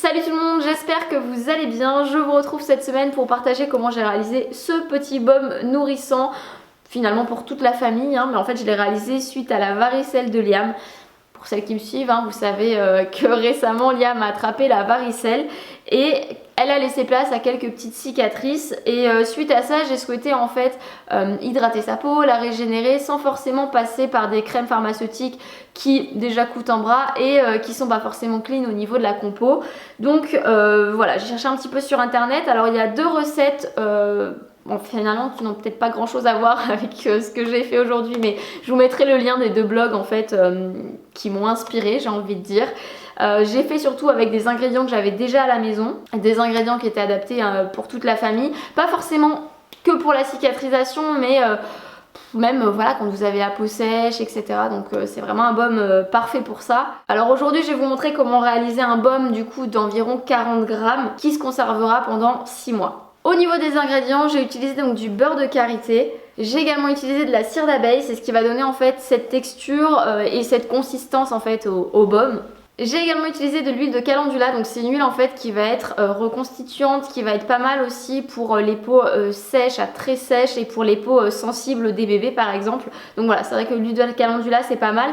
Salut tout le monde, j'espère que vous allez bien. Je vous retrouve cette semaine pour partager comment j'ai réalisé ce petit baume nourrissant, finalement pour toute la famille, mais en fait je l'ai réalisé suite à la varicelle de Liam. Pour celles qui me suivent, vous savez que récemment Liam a attrapé la varicelle et elle a laissé place à quelques petites cicatrices et suite à ça j'ai souhaité en fait hydrater sa peau, la régénérer sans forcément passer par des crèmes pharmaceutiques qui déjà coûtent un bras et qui sont pas forcément clean au niveau de la compo. Donc voilà, j'ai cherché un petit peu sur internet. Alors il y a deux recettes finalement qui n'ont peut-être pas grand chose à voir avec ce que j'ai fait aujourd'hui, mais je vous mettrai le lien des deux blogs en fait qui m'ont inspiré, j'ai envie de dire. J'ai fait surtout avec des ingrédients que j'avais déjà à la maison, des ingrédients qui étaient adaptés pour toute la famille, pas forcément que pour la cicatrisation, mais même voilà quand vous avez la peau sèche, etc. Donc c'est vraiment un baume parfait pour ça. Alors aujourd'hui je vais vous montrer comment réaliser un baume du coup d'environ 40 grammes qui se conservera pendant 6 mois. Au niveau des ingrédients, j'ai utilisé donc du beurre de karité. J'ai également utilisé de la cire d'abeille, c'est ce qui va donner en fait cette texture et cette consistance en fait au baume. J'ai également utilisé de l'huile de calendula, donc c'est une huile en fait qui va être reconstituante, qui va être pas mal aussi pour les peaux sèches à très sèches et pour les peaux sensibles des bébés par exemple. Donc voilà, c'est vrai que l'huile de calendula c'est pas mal.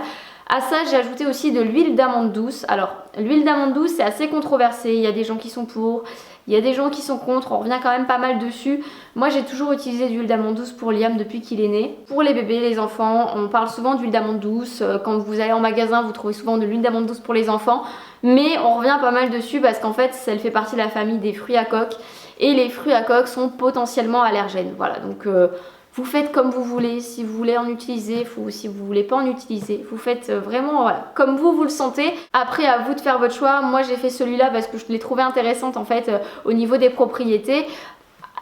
À ça j'ai ajouté aussi de l'huile d'amande douce. Alors l'huile d'amande douce c'est assez controversé, il y a des gens qui sont pour, il y a des gens qui sont contre, on revient quand même pas mal dessus. Moi j'ai toujours utilisé de l'huile d'amande douce pour Liam depuis qu'il est né. Pour les bébés, les enfants, on parle souvent d'huile d'amande douce. Quand vous allez en magasin, vous trouvez souvent de l'huile d'amande douce pour les enfants. Mais on revient pas mal dessus parce qu'en fait, elle fait partie de la famille des fruits à coque. Et les fruits à coque sont potentiellement allergènes. Voilà, donc vous faites comme vous voulez. Si vous voulez en utiliser, ou si vous voulez pas en utiliser, vous faites vraiment voilà, comme vous le sentez. Après, à vous de faire votre choix. Moi j'ai fait celui-là parce que je l'ai trouvé intéressante en fait au niveau des propriétés.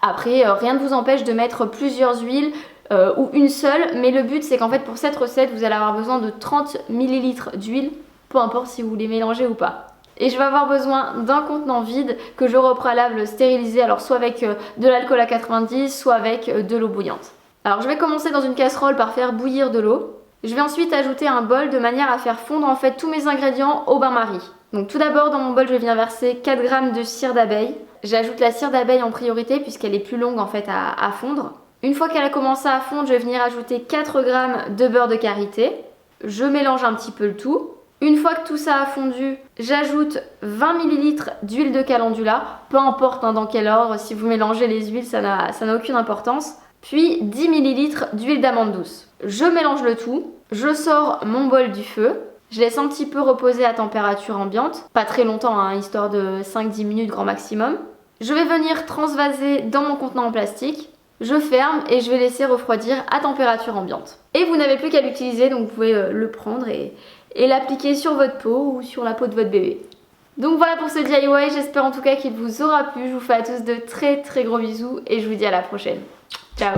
Après, rien ne vous empêche de mettre plusieurs huiles ou une seule, mais le but c'est qu'en fait pour cette recette vous allez avoir besoin de 30 ml d'huile, peu importe si vous les mélangez ou pas. Et je vais avoir besoin d'un contenant vide que j'aurai au préalable stérilisé, alors soit avec de l'alcool à 90, soit avec de l'eau bouillante. Alors je vais commencer dans une casserole par faire bouillir de l'eau. Je vais ensuite ajouter un bol de manière à faire fondre en fait tous mes ingrédients au bain-marie. Donc tout d'abord dans mon bol je viens verser 4 g de cire d'abeille. J'ajoute la cire d'abeille en priorité puisqu'elle est plus longue en fait à fondre. Une fois qu'elle a commencé à fondre, je vais venir ajouter 4 g de beurre de karité. Je mélange un petit peu le tout. Une fois que tout ça a fondu, j'ajoute 20 ml d'huile de calendula. Peu importe dans quel ordre, si vous mélangez les huiles, ça n'a aucune importance. Puis 10 ml d'huile d'amande douce. Je mélange le tout. Je sors mon bol du feu. Je laisse un petit peu reposer à température ambiante. Pas très longtemps, histoire de 5-10 minutes grand maximum. Je vais venir transvaser dans mon contenant en plastique. Je ferme et je vais laisser refroidir à température ambiante. Et vous n'avez plus qu'à l'utiliser, donc vous pouvez le prendre et l'appliquer sur votre peau ou sur la peau de votre bébé. Donc voilà pour ce DIY, j'espère en tout cas qu'il vous aura plu. Je vous fais à tous de très gros bisous et je vous dis à la prochaine. Ciao!